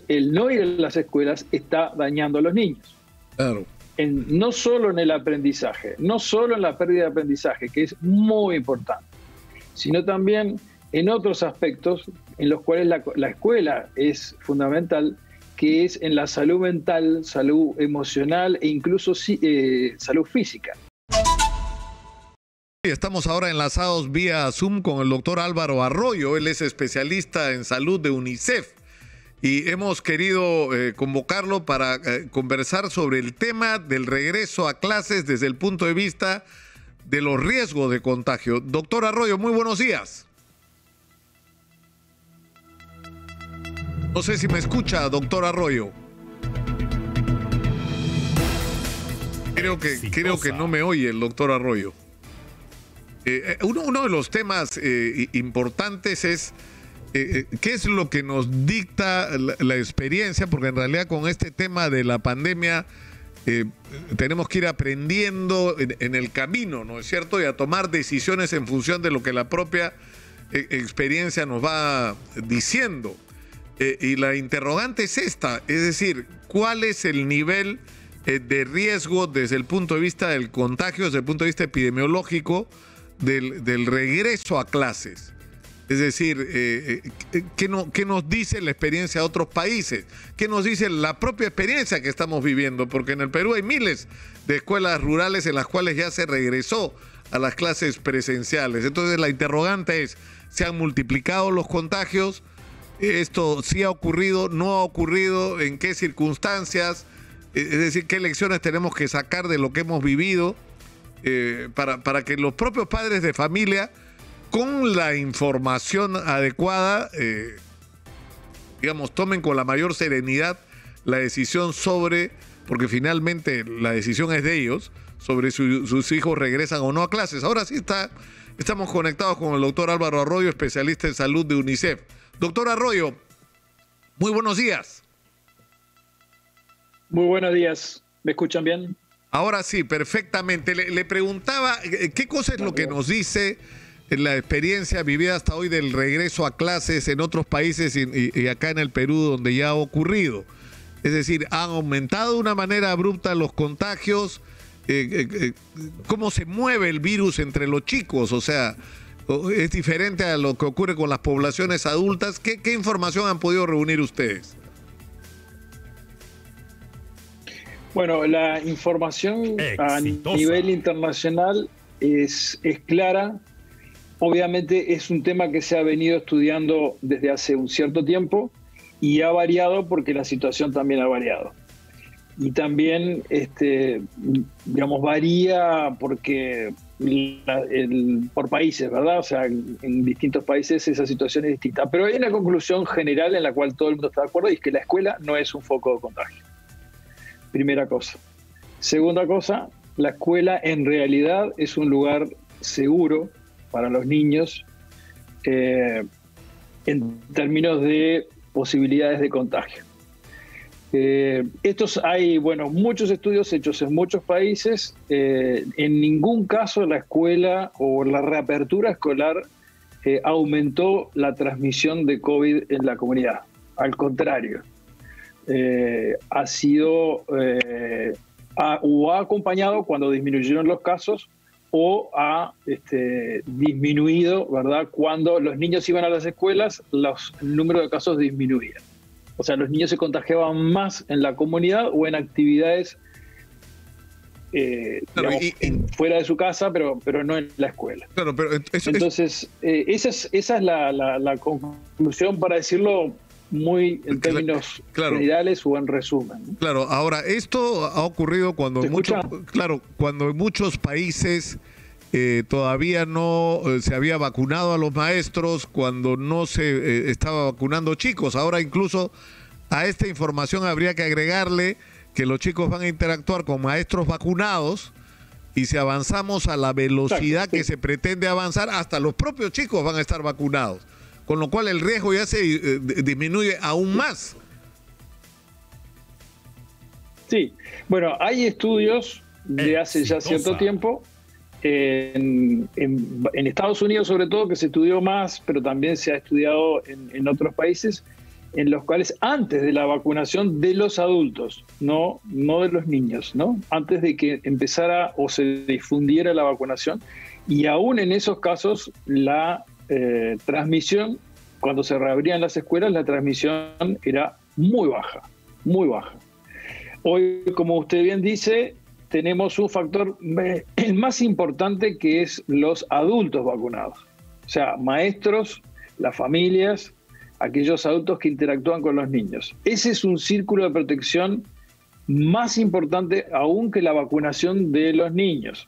el no ir a las escuelas está dañando a los niños. Claro. No solo en el aprendizaje, no solo en la pérdida de aprendizaje, que es muy importante, sino también en otros aspectos en los cuales la escuela es fundamental, que es en la salud mental, salud emocional e incluso salud física. Estamos ahora enlazados vía Zoom con el doctor Álvaro Arroyo. Él es especialista en salud de UNICEF y hemos querido convocarlo para conversar sobre el tema del regreso a clases desde el punto de vista de los riesgos de contagio. Doctor Arroyo, muy buenos días. No sé si me escucha, doctor Arroyo. Creo que no me oye el doctor Arroyo. Uno de los temas importantes es qué es lo que nos dicta la experiencia, porque en realidad con este tema de la pandemia tenemos que ir aprendiendo en el camino, ¿no es cierto? Y a tomar decisiones en función de lo que la propia experiencia nos va diciendo. Y la interrogante es esta, es decir, ¿cuál es el nivel de riesgo desde el punto de vista del contagio, desde el punto de vista epidemiológico, del regreso a clases? Es decir, ¿qué nos dice la experiencia de otros países? ¿Qué nos dice la propia experiencia que estamos viviendo? Porque en el Perú hay miles de escuelas rurales en las cuales ya se regresó a las clases presenciales. Entonces la interrogante es, ¿se han multiplicado los contagios? ¿Esto sí ha ocurrido? ¿No ha ocurrido? ¿En qué circunstancias? Es decir, ¿qué lecciones tenemos que sacar de lo que hemos vivido? Para que los propios padres de familia, con la información adecuada, digamos, tomen con la mayor serenidad la decisión sobre, porque finalmente la decisión es de ellos, sobre sus hijos regresan o no a clases. Ahora sí estamos conectados con el doctor Álvaro Arroyo, especialista en salud de UNICEF. Doctor Arroyo, muy buenos días. Muy buenos días. ¿Me escuchan bien? Ahora sí, perfectamente. Le preguntaba, ¿qué cosa es lo que nos dice la experiencia vivida hasta hoy del regreso a clases en otros países y acá en el Perú, donde ya ha ocurrido? Es decir, ¿han aumentado de una manera abrupta los contagios? ¿Cómo se mueve el virus entre los chicos? O sea, ¿es diferente a lo que ocurre con las poblaciones adultas? ¿Qué información han podido reunir ustedes? Bueno, la información a nivel internacional es clara. Obviamente es un tema que se ha venido estudiando desde hace un cierto tiempo y ha variado porque la situación también ha variado. Y también, digamos, varía porque por países, ¿verdad? O sea, en distintos países esa situación es distinta. Pero hay una conclusión general en la cual todo el mundo está de acuerdo y es que la escuela no es un foco de contagio. Primera cosa. Segunda cosa, la escuela en realidad es un lugar seguro para los niños en términos de posibilidades de contagio. Hay muchos estudios hechos en muchos países. En ningún caso la escuela o la reapertura escolar aumentó la transmisión de COVID en la comunidad. Al contrario. Ha sido o ha acompañado cuando disminuyeron los casos o ha disminuido, ¿verdad? Cuando los niños iban a las escuelas, el número de casos disminuía. O sea, los niños se contagiaban más en la comunidad o en actividades fuera de su casa, pero no en la escuela. Claro, pero entonces, esa es la conclusión, para decirlo muy en términos generales o en resumen. Claro, ahora, esto ha ocurrido cuando cuando en muchos países todavía no se había vacunado a los maestros, cuando no se estaba vacunando chicos. Ahora incluso a esta información habría que agregarle que los chicos van a interactuar con maestros vacunados, y si avanzamos a la velocidad que se pretende avanzar, hasta los propios chicos van a estar vacunados. Con lo cual el riesgo ya se disminuye aún más. Sí, bueno, hay estudios de hace ya cierto tiempo, en Estados Unidos sobre todo, que se estudió más, pero también se ha estudiado en otros países, en los cuales antes de la vacunación de los adultos, no de los niños, ¿no? Antes de que empezara o se difundiera la vacunación, y aún en esos casos la transmisión, cuando se reabrían las escuelas, la transmisión era muy baja, muy baja. Hoy, como usted bien dice, tenemos un factor, el más importante, que es los adultos vacunados. O sea, maestros, las familias, aquellos adultos que interactúan con los niños. Ese es un círculo de protección más importante aún que la vacunación de los niños,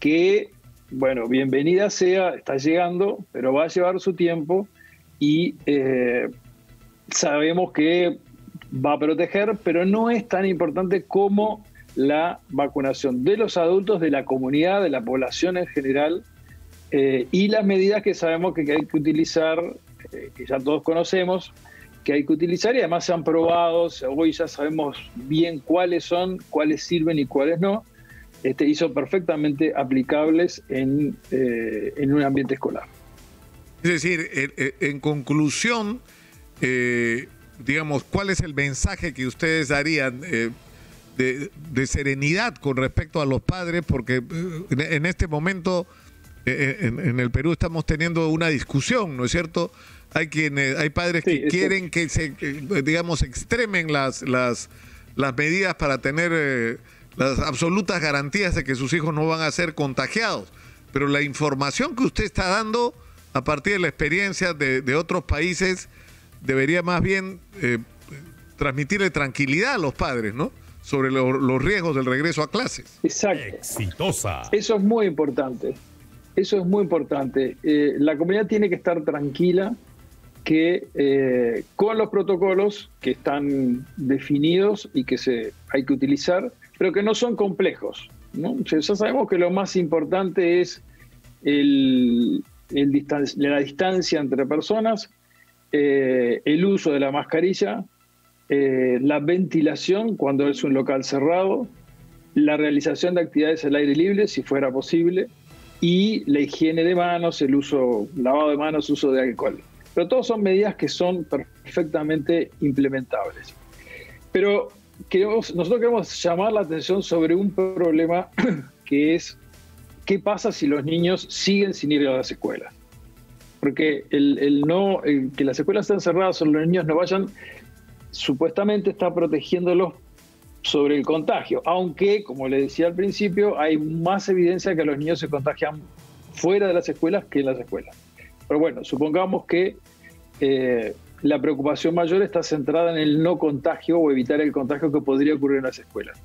que, bueno, bienvenida sea, está llegando, pero va a llevar su tiempo y sabemos que va a proteger, pero no es tan importante como la vacunación de los adultos, de la comunidad, de la población en general, y las medidas que sabemos que hay que utilizar, que ya todos conocemos, que hay que utilizar y además se han probado, hoy ya sabemos bien cuáles son, cuáles sirven y cuáles no, y son perfectamente aplicables en un ambiente escolar. Es decir, en conclusión, digamos, ¿cuál es el mensaje que ustedes darían de serenidad con respecto a los padres? Porque en este momento en el Perú estamos teniendo una discusión, ¿no es cierto? Hay padres que quieren que se, digamos, extremen las medidas para tener las absolutas garantías de que sus hijos no van a ser contagiados. Pero la información que usted está dando a partir de la experiencia de otros países debería más bien transmitirle tranquilidad a los padres, ¿no? Sobre los riesgos del regreso a clases. Exacto. Exitosa. Eso es muy importante. Eso es muy importante. La comunidad tiene que estar tranquila que con los protocolos que están definidos y que hay que utilizar, pero que no son complejos, ¿no? O sea, ya sabemos que lo más importante es la distancia entre personas, el uso de la mascarilla, la ventilación cuando es un local cerrado, la realización de actividades al aire libre, si fuera posible, y la higiene de manos, el lavado de manos, uso de alcohol. Pero todas son medidas que son perfectamente implementables. Pero nosotros queremos llamar la atención sobre un problema que es qué pasa si los niños siguen sin ir a las escuelas. Porque que las escuelas estén cerradas o los niños no vayan, supuestamente está protegiéndolos sobre el contagio, aunque, como le decía al principio, hay más evidencia que los niños se contagian fuera de las escuelas que en las escuelas. Pero bueno, supongamos que la preocupación mayor está centrada en el no contagio o evitar el contagio que podría ocurrir en las escuelas.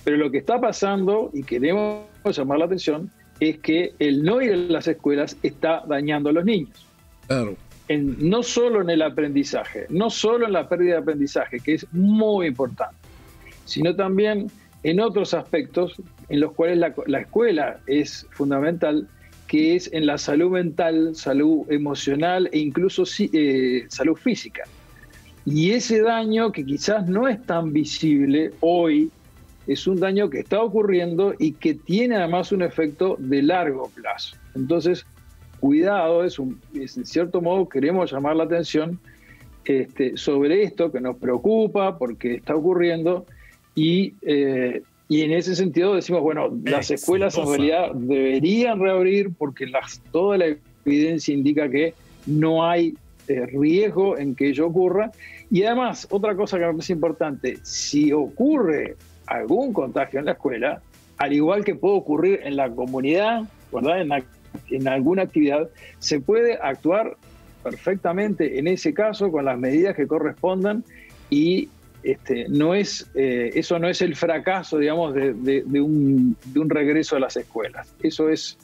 Pero lo que está pasando, y queremos llamar la atención, es que el no ir a las escuelas está dañando a los niños. Claro. No solo en el aprendizaje, no solo en la pérdida de aprendizaje, que es muy importante, sino también en otros aspectos en los cuales la escuela es fundamental, que es en la salud mental, salud emocional e incluso salud física. Y ese daño, que quizás no es tan visible hoy, es un daño que está ocurriendo y que tiene además un efecto de largo plazo. Entonces, cuidado, en cierto modo queremos llamar la atención sobre esto que nos preocupa porque está ocurriendo y en ese sentido decimos, bueno, las escuelas en realidad deberían reabrir porque toda la evidencia indica que no hay riesgo en que ello ocurra. Y además, otra cosa que me parece importante, si ocurre algún contagio en la escuela, al igual que puede ocurrir en la comunidad, ¿verdad? En alguna actividad, se puede actuar perfectamente en ese caso con las medidas que correspondan y eso no es el fracaso, digamos, de un regreso a las escuelas. Eso es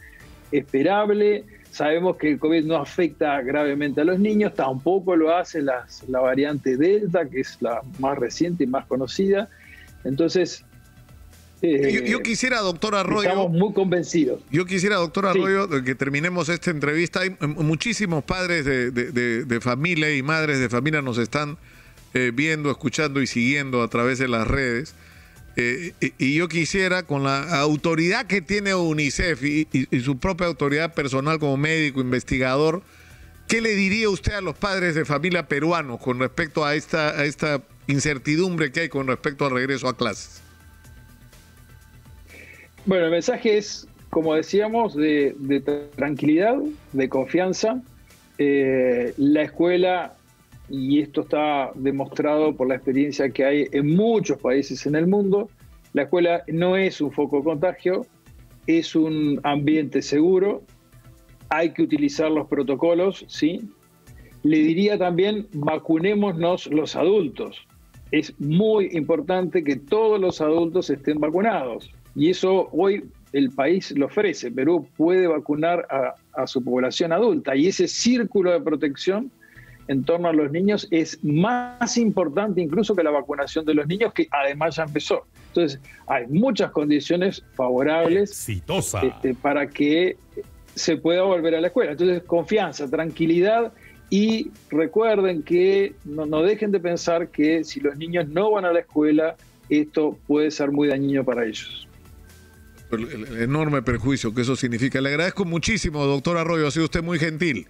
esperable. Sabemos que el COVID no afecta gravemente a los niños, tampoco lo hace la variante Delta, que es la más reciente y más conocida. Entonces, yo quisiera, doctor Arroyo... Estamos muy convencidos. Yo quisiera, doctor Arroyo, que terminemos esta entrevista. Hay muchísimos padres de familia y madres de familia nos están viendo, escuchando y siguiendo a través de las redes. Y yo quisiera, con la autoridad que tiene UNICEF y su propia autoridad personal como médico, investigador, ¿Qué le diría usted a los padres de familia peruanos con respecto a esta incertidumbre que hay con respecto al regreso a clases? Bueno, el mensaje es, como decíamos, de tranquilidad, de confianza. La escuela, y esto está demostrado por la experiencia que hay en muchos países en el mundo, la escuela no es un foco de contagio, es un ambiente seguro. Hay que utilizar los protocolos, ¿sí? Le diría también, vacunémonos los adultos. Es muy importante que todos los adultos estén vacunados. Y eso hoy el país lo ofrece. Perú puede vacunar a su población adulta. Y ese círculo de protección en torno a los niños es más importante incluso que la vacunación de los niños, que además ya empezó. Entonces, hay muchas condiciones favorables para que se pueda volver a la escuela. Entonces, confianza, tranquilidad, y recuerden que no dejen de pensar que si los niños no van a la escuela, esto puede ser muy dañino para ellos. El enorme perjuicio que eso significa. Le agradezco muchísimo, doctor Arroyo, ha sido usted muy gentil.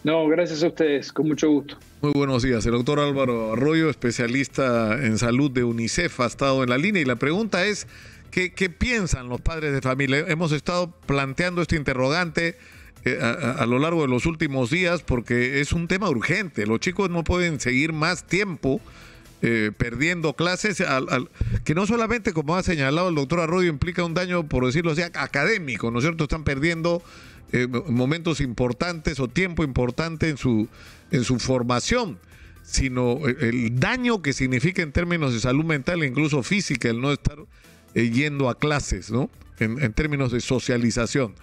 No, gracias a ustedes, con mucho gusto. Muy buenos días. El doctor Álvaro Arroyo, especialista en salud de UNICEF, ha estado en la línea, y la pregunta es, ¿qué piensan los padres de familia? Hemos estado planteando este interrogante a lo largo de los últimos días porque es un tema urgente. Los chicos no pueden seguir más tiempo perdiendo clases, que no solamente, como ha señalado el doctor Arroyo, implica un daño, por decirlo así, académico, ¿no es cierto? Están perdiendo momentos importantes o tiempo importante en su formación, sino el daño que significa en términos de salud mental e incluso física el no estar yendo a clases, ¿no? En términos de socialización.